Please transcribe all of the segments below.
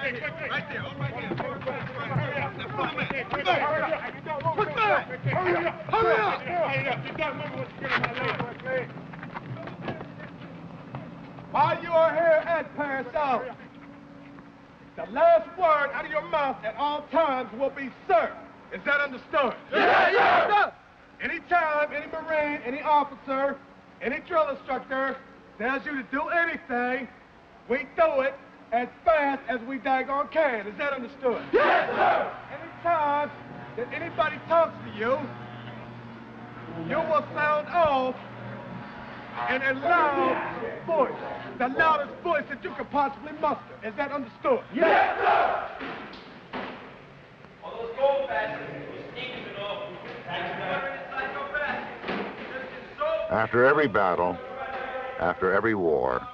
Right there, all right there. Now, pull him in. Put back. Hurry up. While you are here at Paris South, the last word out of your mouth at all times will be sir. Is that understood? Yeah. Anytime any Marine, any officer, any drill instructor tells you to do anything, we do it as fast as we daggone can. Is that understood? Yes, sir. Anytime that anybody talks to you, you will sound off in a loud voice. The loudest voice that you could possibly muster. Is that understood? Yes, sir. All those gold badges, sneakers and all. After every battle, after every war,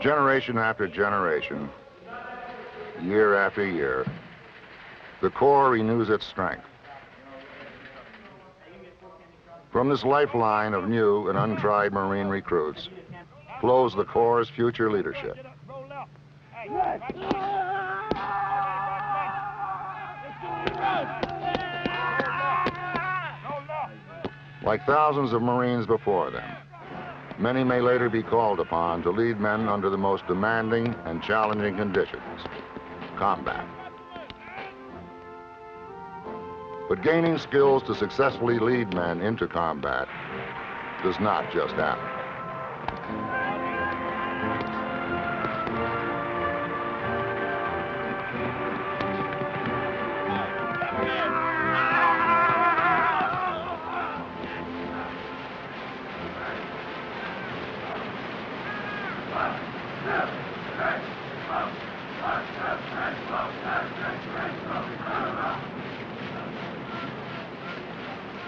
generation after generation, year after year, the Corps renews its strength. From this lifeline of new and untried Marine recruits flows the Corps' future leadership. Like thousands of Marines before them, many may later be called upon to lead men under the most demanding and challenging conditions, combat. But gaining skills to successfully lead men into combat does not just happen.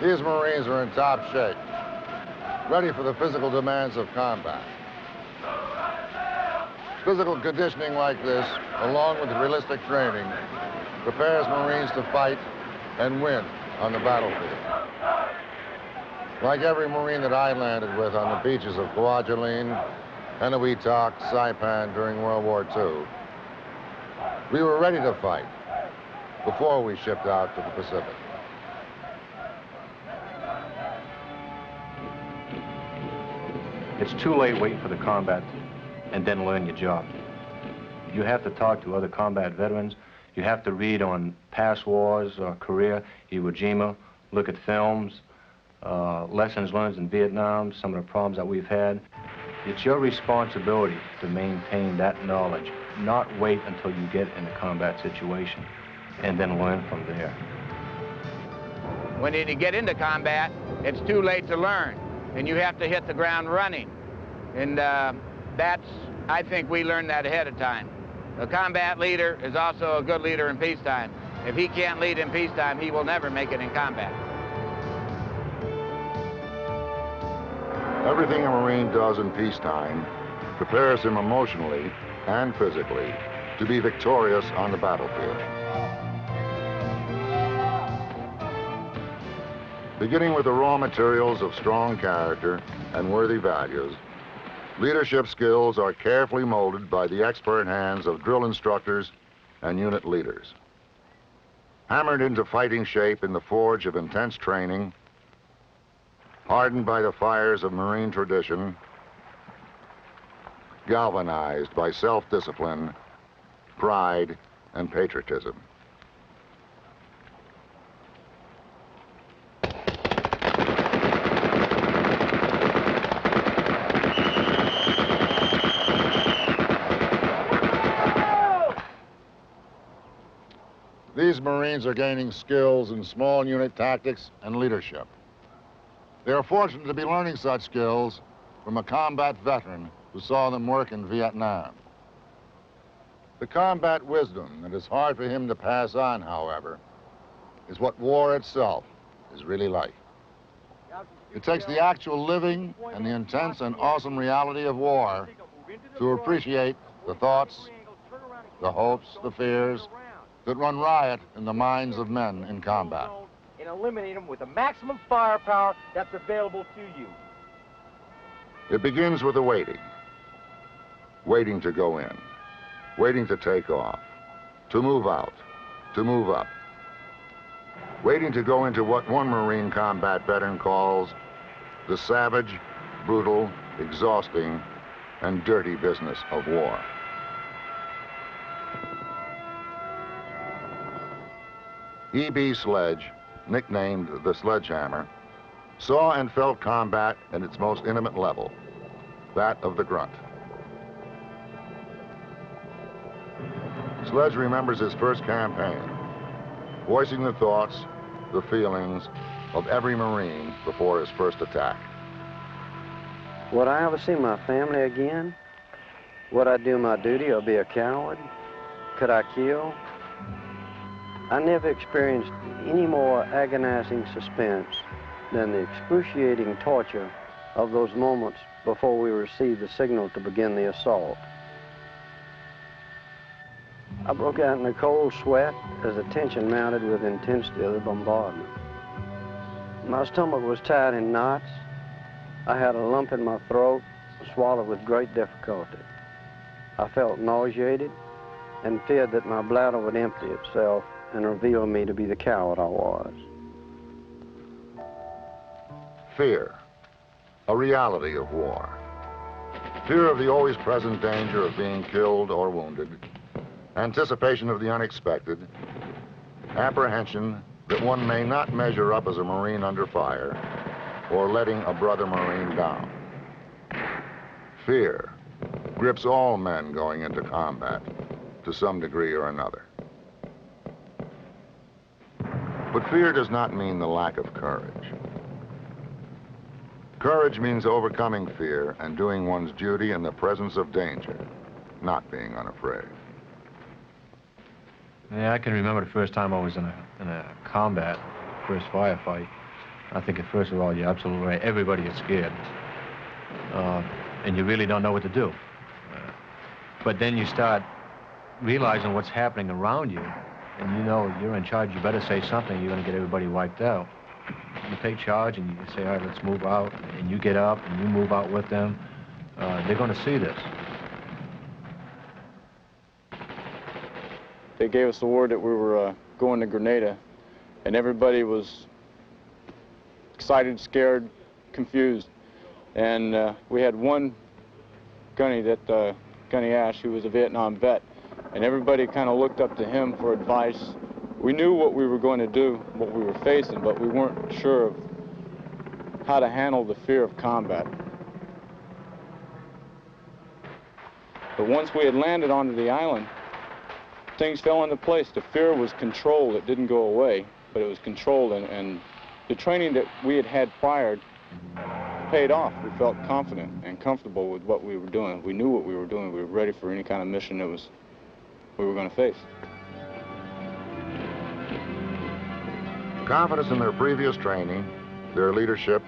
These Marines are in top shape, ready for the physical demands of combat. Physical conditioning like this, along with realistic training, prepares Marines to fight and win on the battlefield. Like every Marine that I landed with on the beaches of Kwajalein, Eniwetok, Saipan during World War II, we were ready to fight before we shipped out to the Pacific. It's too late waiting for the combat and then learn your job. You have to talk to other combat veterans. You have to read on past wars or Korea, Iwo Jima, look at films, lessons learned in Vietnam, some of the problems that we've had. It's your responsibility to maintain that knowledge, not wait until you get in a combat situation and then learn from there. When you get into combat, it's too late to learn, and you have to hit the ground running. And I think we learned that ahead of time. A combat leader is also a good leader in peacetime. If he can't lead in peacetime, he will never make it in combat. Everything a Marine does in peacetime prepares him emotionally and physically to be victorious on the battlefield. Beginning with the raw materials of strong character and worthy values, leadership skills are carefully molded by the expert hands of drill instructors and unit leaders. Hammered into fighting shape in the forge of intense training, hardened by the fires of Marine tradition, galvanized by self-discipline, pride, and patriotism. These Marines are gaining skills in small unit tactics and leadership. They are fortunate to be learning such skills from a combat veteran who saw them work in Vietnam. The combat wisdom that is hard for him to pass on, however, is what war itself is really like. It takes the actual living and the intense and awesome reality of war to appreciate the thoughts, the hopes, the fears that run riot in the minds of men in combat. And eliminate them with the maximum firepower that's available to you. It begins with the waiting to go in. waiting to take off, to move out, to move up, waiting to go into what one Marine combat veteran calls the savage, brutal, exhausting, and dirty business of war. E.B. Sledge, nicknamed the Sledgehammer, saw and felt combat at its most intimate level, that of the grunt. Sledge remembers his first campaign, voicing the thoughts, the feelings of every Marine before his first attack. Would I ever see my family again? Would I do my duty or be a coward? Could I kill? I never experienced any more agonizing suspense than the excruciating torture of those moments before we received the signal to begin the assault. I broke out in a cold sweat as the tension mounted with the intensity of the bombardment. My stomach was tied in knots. I had a lump in my throat, swallowed with great difficulty. I felt nauseated and feared that my bladder would empty itself and reveal me to be the coward I was. Fear, a reality of war. Fear of the always present danger of being killed or wounded, anticipation of the unexpected, apprehension that one may not measure up as a Marine under fire, or letting a brother Marine down. Fear grips all men going into combat to some degree or another. But fear does not mean the lack of courage. Courage means overcoming fear and doing one's duty in the presence of danger, not being unafraid. Yeah, I can remember the first time I was in a combat, first firefight. I think at first of all, you're absolutely right. Everybody is scared. And you really don't know what to do. But then you start realizing what's happening around you, and you know you're in charge. You better say something. You're going to get everybody wiped out. You take charge and you say, all right, let's move out. And you get up and you move out with them. They're going to see this. They gave us the word that we were going to Grenada, and everybody was excited, scared, confused. And we had one gunny, Gunny Ash, who was a Vietnam vet, and everybody kind of looked up to him for advice. We knew what we were going to do, what we were facing, but we weren't sure of how to handle the fear of combat. But once we had landed onto the island, things fell into place. The fear was controlled. It didn't go away, but it was controlled, and the training that we had had prior paid off. We felt confident and comfortable with what we were doing. We knew what we were doing. We were ready for any kind of mission that we were going to face. Confidence in their previous training, their leadership,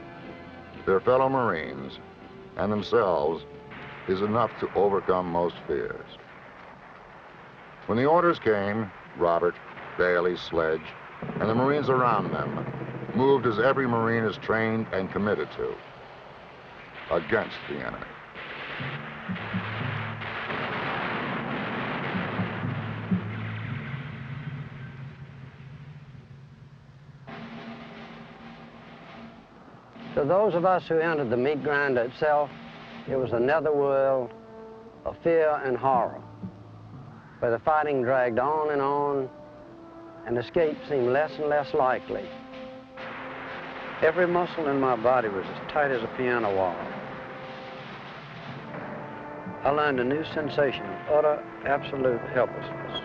their fellow Marines, and themselves is enough to overcome most fears. When the orders came, Robert, Bailey, Sledge, and the Marines around them moved as every Marine is trained and committed to, against the enemy. To those of us who entered the meat grinder itself, it was another world of fear and horror, where the fighting dragged on, and escape seemed less and less likely. Every muscle in my body was as tight as a piano wall. I learned a new sensation of utter, absolute helplessness.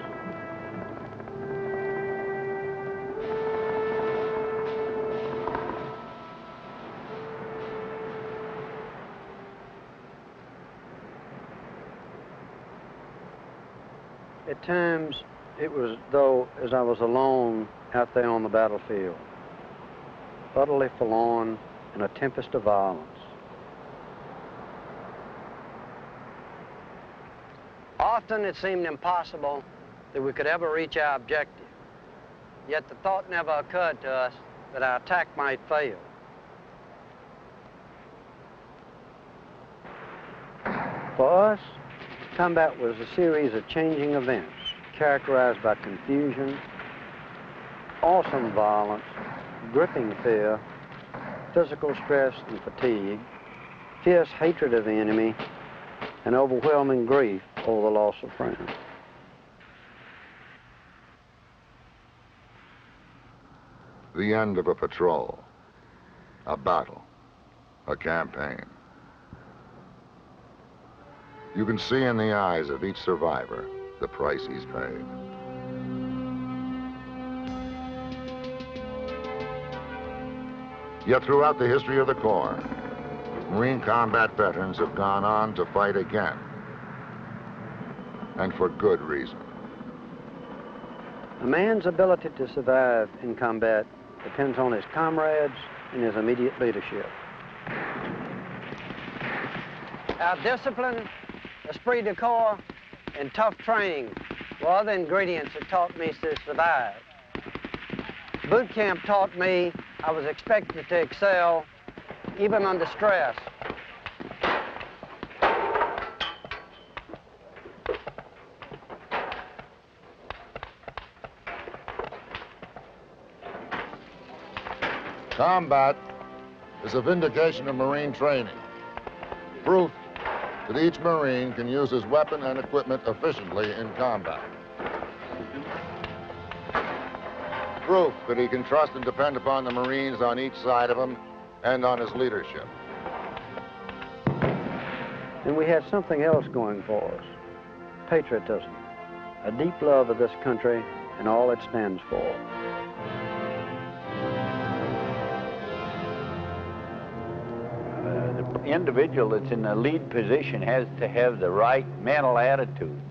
At times, it was though as I was alone out there on the battlefield, utterly forlorn in a tempest of violence. Often it seemed impossible that we could ever reach our objective, yet the thought never occurred to us that our attack might fail. For us, Combat was a series of changing events characterized by confusion, awesome violence, gripping fear, physical stress and fatigue, fierce hatred of the enemy, and overwhelming grief over the loss of friends. The end of a patrol, a battle, a campaign. You can see in the eyes of each survivor the price he's paid. Yet throughout the history of the Corps, Marine combat veterans have gone on to fight again, and for good reason. A man's ability to survive in combat depends on his comrades and his immediate leadership. Our discipline, esprit de corps, and tough training were other ingredients that taught me to survive. Boot camp taught me I was expected to excel even under stress. Combat is a vindication of Marine training. Proof that each Marine can use his weapon and equipment efficiently in combat. Proof that he can trust and depend upon the Marines on each side of him and on his leadership. And we had something else going for us, patriotism, a deep love of this country and all it stands for. The individual that's in the lead position has to have the right mental attitude.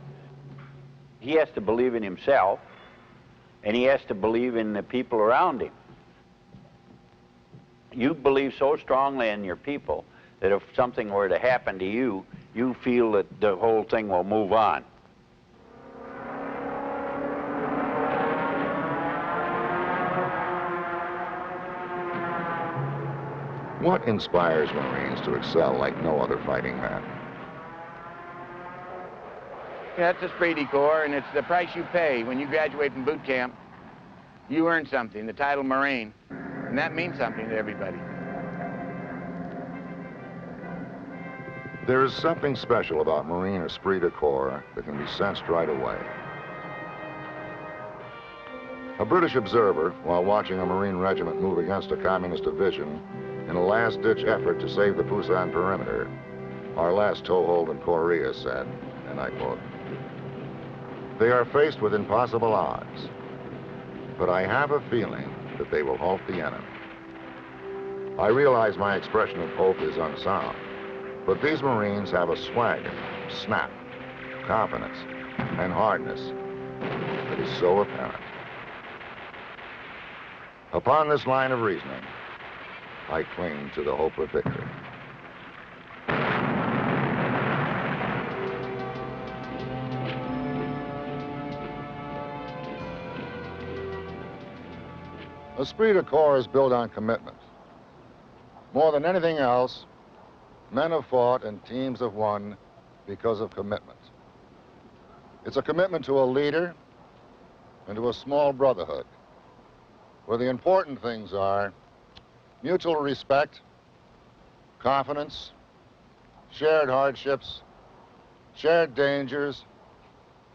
He has to believe in himself, and he has to believe in the people around him. You believe so strongly in your people that if something were to happen to you, you feel that the whole thing will move on. What inspires Marines to excel like no other fighting man? Yeah, it's esprit de corps, and it's the price you pay. When you graduate from boot camp, you earn something, the title Marine, and that means something to everybody. There is something special about Marine esprit de corps that can be sensed right away. A British observer, while watching a Marine regiment move against a communist division in a last-ditch effort to save the Busan perimeter, our last toehold in Korea, said, and I quote, "They are faced with impossible odds, but I have a feeling that they will halt the enemy." I realize my expression of hope is unsound, but these Marines have a swagger, snap, confidence, and hardness that is so apparent. Upon this line of reasoning, I cling to the hope of victory. Esprit de corps is built on commitment. More than anything else, men have fought and teams have won because of commitment. It's a commitment to a leader and to a small brotherhood, where the important things are mutual respect, confidence, shared hardships, shared dangers,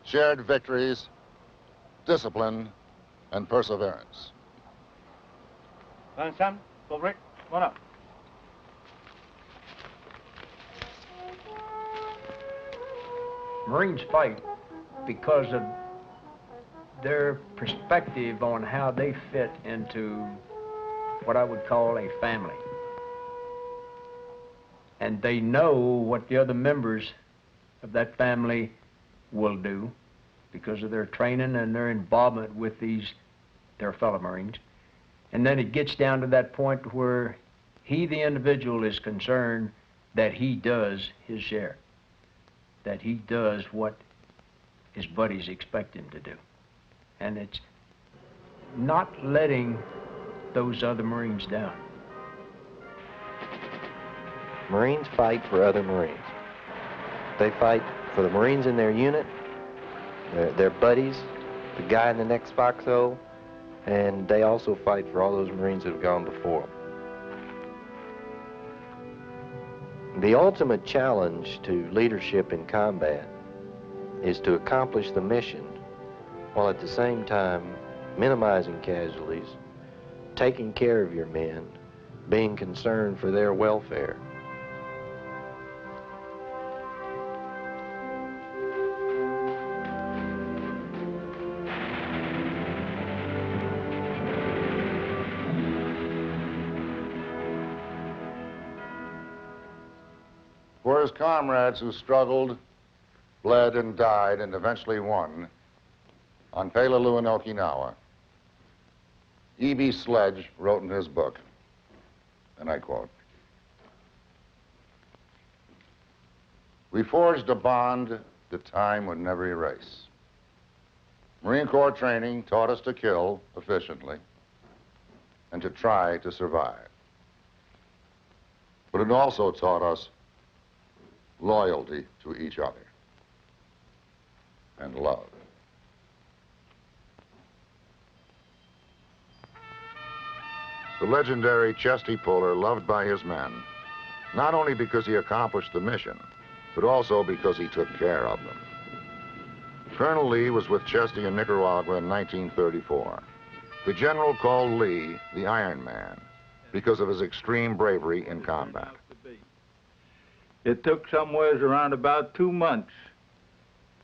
shared victories, discipline, and perseverance. Line Sam, full break, come on up. Marines fight because of their perspective on how they fit into what I would call a family. And they know what the other members of that family will do because of their training and their involvement with their fellow Marines. And then it gets down to that point where he, the individual, is concerned that he does his share, that he does what his buddies expect him to do. And it's not letting those other Marines down. Marines fight for other Marines. They fight for the Marines in their unit, their buddies, the guy in the next foxhole, and they also fight for all those Marines that have gone before them. The ultimate challenge to leadership in combat is to accomplish the mission while at the same time minimizing casualties, taking care of your men, being concerned for their welfare. For his comrades who struggled, bled, and died, and eventually won on Peleliu and Okinawa, E.B. Sledge wrote in his book, and I quote, "We forged a bond that time would never erase. Marine Corps training taught us to kill efficiently and to try to survive. But it also taught us loyalty to each other and love." The legendary chesty puller loved by his men, not only because he accomplished the mission, but also because he took care of them. Colonel Lee was with Chesty in Nicaragua in 1934. The general called Lee the Iron Man because of his extreme bravery in combat. It took somewhere around about 2 months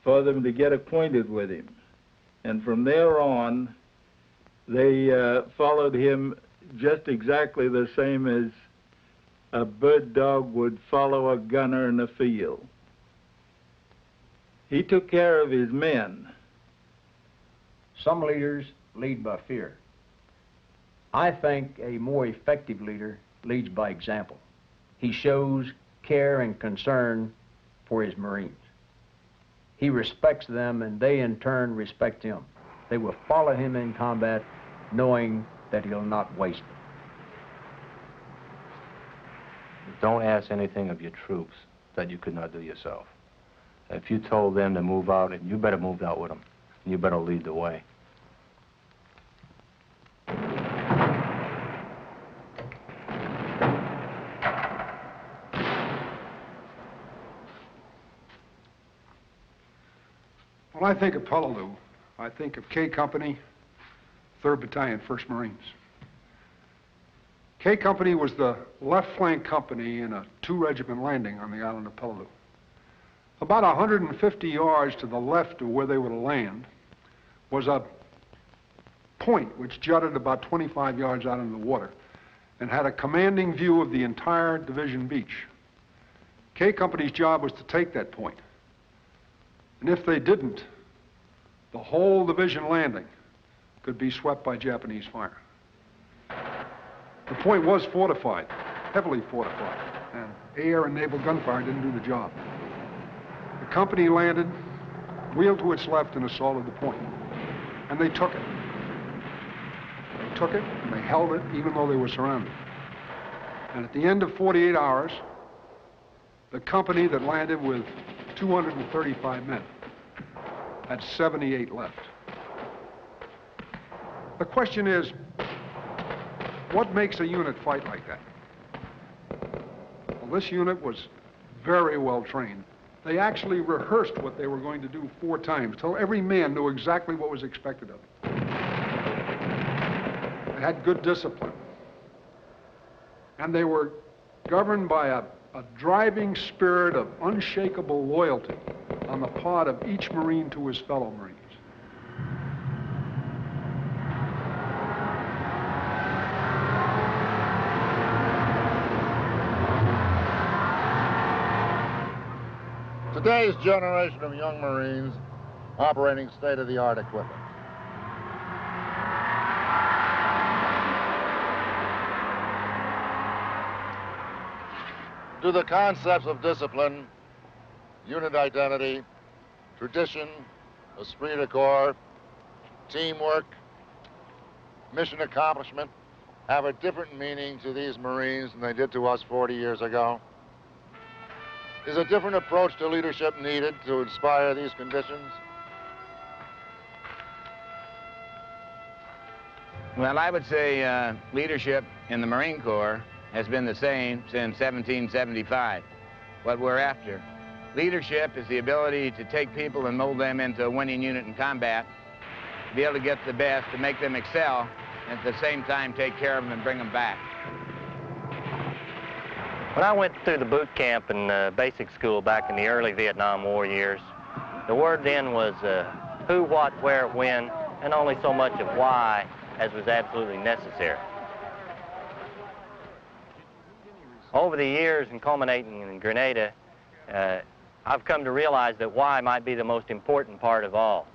for them to get acquainted with him. And from there on, they followed him just exactly the same as a bird dog would follow a gunner in the field. He took care of his men. Some leaders lead by fear. I think a more effective leader leads by example. He shows care and concern for his Marines. He respects them, and they in turn respect him. They will follow him in combat knowing that he'll not waste them. Don't ask anything of your troops that you could not do yourself. If you told them to move out, you better move out with them. You better lead the way. When I think of Peleliu, I think of K Company, 3rd Battalion, 1st Marines. K Company was the left flank company in a 2-regiment landing on the island of Peleliu. About 150 yards to the left of where they were to land was a point which jutted about 25 yards out in the water and had a commanding view of the entire division beach. K Company's job was to take that point. And if they didn't, the whole division landing could be swept by Japanese fire. The point was fortified, heavily fortified, and air and naval gunfire didn't do the job. The company landed, wheeled to its left, and assaulted the point. And they took it. They took it, and they held it, even though they were surrounded. And at the end of 48 hours, the company that landed with 235 men had 78 left. The question is, what makes a unit fight like that? Well, this unit was very well trained. They actually rehearsed what they were going to do 4 times, till every man knew exactly what was expected of them. They had good discipline. And they were governed by a driving spirit of unshakable loyalty on the part of each Marine to his fellow Marines. Today's generation of young Marines operating state-of-the-art equipment. Do the concepts of discipline, unit identity, tradition, esprit de corps, teamwork, mission accomplishment have a different meaning to these Marines than they did to us 40 years ago? Is a different approach to leadership needed to inspire these conditions? Well, I would say leadership in the Marine Corps has been the same since 1775. What we're after. Leadership is the ability to take people and mold them into a winning unit in combat, to be able to get the best, to make them excel, and at the same time take care of them and bring them back. When I went through the boot camp and basic school back in the early Vietnam War years, the word then was who, what, where, when, and only so much of why as was absolutely necessary. Over the years and culminating in Grenada, I've come to realize that why might be the most important part of all.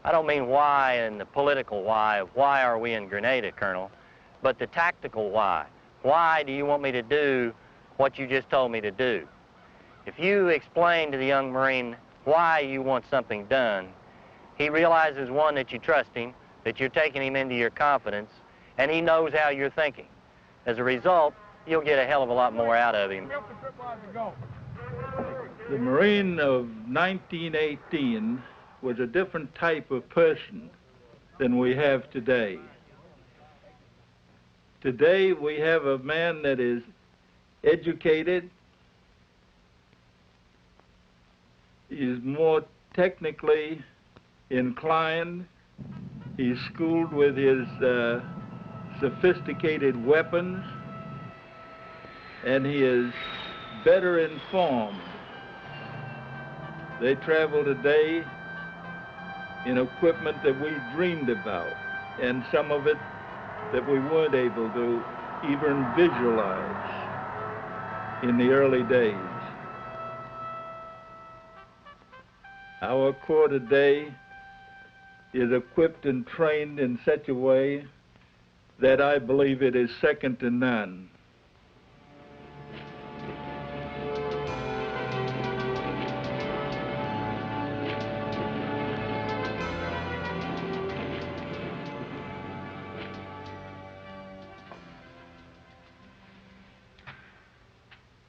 I don't mean why and the political why of why are we in Grenada, Colonel, but the tactical why. Why do you want me to do what you just told me to do? If you explain to the young Marine why you want something done, he realizes, one, that you trust him, that you're taking him into your confidence, and he knows how you're thinking. As a result, you'll get a hell of a lot more out of him. The Marine of 1918 was a different type of person than we have today. Today we have a man that is educated, is more technically inclined, he's schooled with his sophisticated weapons, and he is better informed. They travel today in equipment that we dreamed about, and some of it that we weren't able to even visualize in the early days. Our Corps today is equipped and trained in such a way that I believe it is second to none.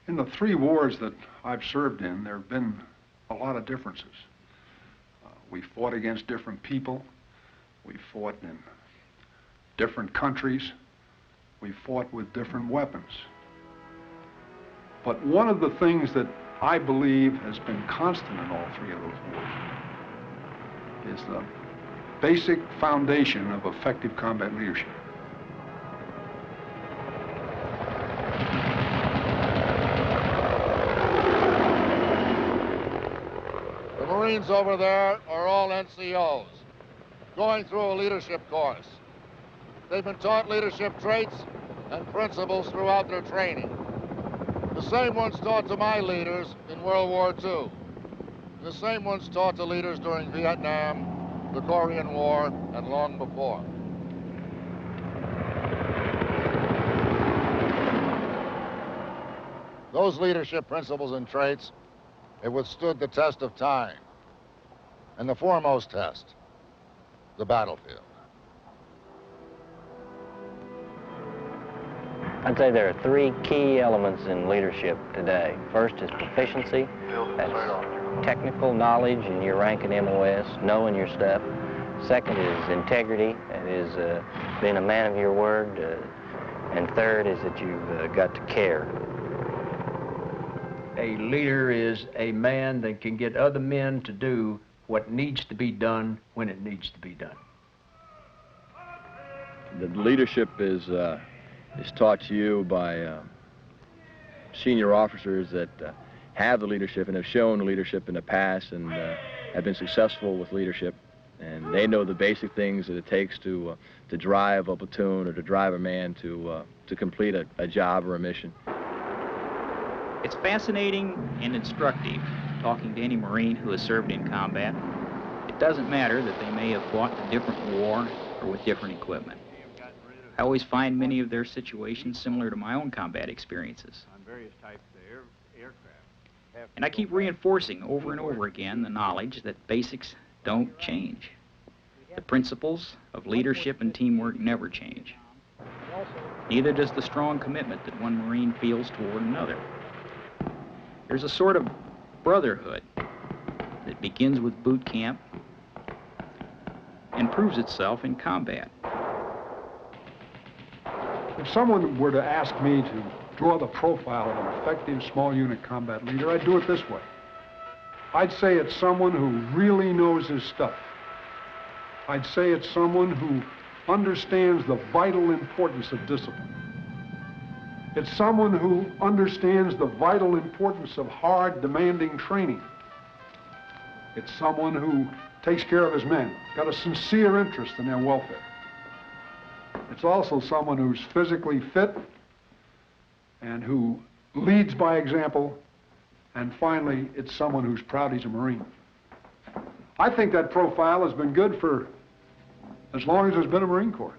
In the 3 wars that I've served in, there have been a lot of differences. We fought against different people. We fought in different countries. We fought with different weapons. But one of the things that I believe has been constant in all 3 of those wars is the basic foundation of effective combat leadership. The Marines over there are all NCOs, going through a leadership course. They've been taught leadership traits and principles throughout their training. The same ones taught to my leaders in World War II. The same ones taught to leaders during Vietnam, the Korean War, and long before. Those leadership principles and traits have withstood the test of time, and the foremost test, the battlefield. I'd say there are 3 key elements in leadership today. First is proficiency. That's technical knowledge in your rank in MOS, knowing your stuff. Second is integrity. That is being a man of your word. And third is that you've got to care. A leader is a man that can get other men to do what needs to be done when it needs to be done. The leadership is taught to you by senior officers that have the leadership and have shown leadership in the past and have been successful with leadership. And they know the basic things that it takes to drive a platoon or to drive a man to complete a job or a mission. It's fascinating and instructive talking to any Marine who has served in combat. It doesn't matter that they may have fought in a different war or with different equipment. I always find many of their situations similar to my own combat experiences. And I keep reinforcing over and over again the knowledge that basics don't change. The principles of leadership and teamwork never change. Neither does the strong commitment that one Marine feels toward another. There's a sort of brotherhood that begins with boot camp and proves itself in combat. If someone were to ask me to draw the profile of an effective small unit combat leader, I'd do it this way. I'd say it's someone who really knows his stuff. I'd say it's someone who understands the vital importance of discipline. It's someone who understands the vital importance of hard, demanding training. It's someone who takes care of his men, got a sincere interest in their welfare. It's also someone who's physically fit and who leads by example. And finally, it's someone who's proud he's a Marine. I think that profile has been good for as long as there's been a Marine Corps.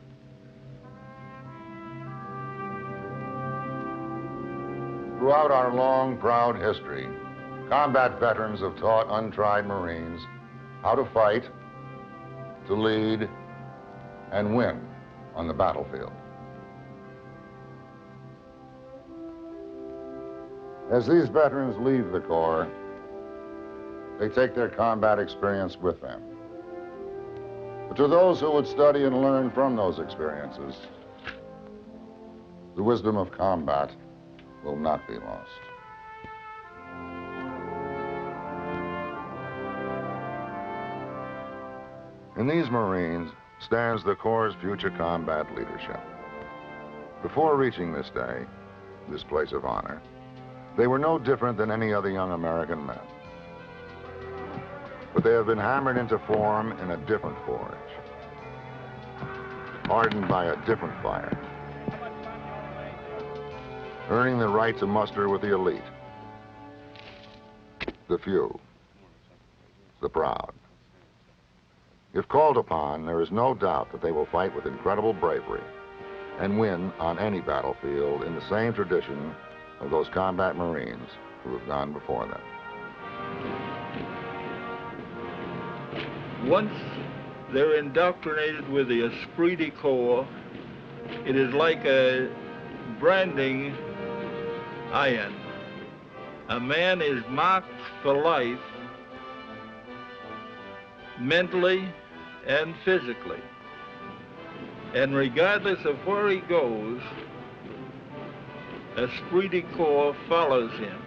Throughout our long, proud history, combat veterans have taught untried Marines how to fight, to lead, and win on the battlefield. As these veterans leave the Corps, they take their combat experience with them. But to those who would study and learn from those experiences, the wisdom of combat will not be lost. In these Marines stands the Corps' future combat leadership. Before reaching this day, this place of honor, they were no different than any other young American men. But they have been hammered into form in a different forge, hardened by a different fire, earning the right to muster with the elite, the few, the proud. If called upon, there is no doubt that they will fight with incredible bravery and win on any battlefield in the same tradition of those combat Marines who have gone before them. Once they're indoctrinated with the esprit de corps, it is like a branding iron. A man is marked for life, mentally and physically. And regardless of where he goes, esprit de corps follows him.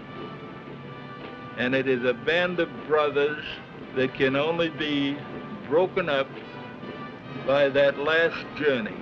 And it is a band of brothers that can only be broken up by that last journey.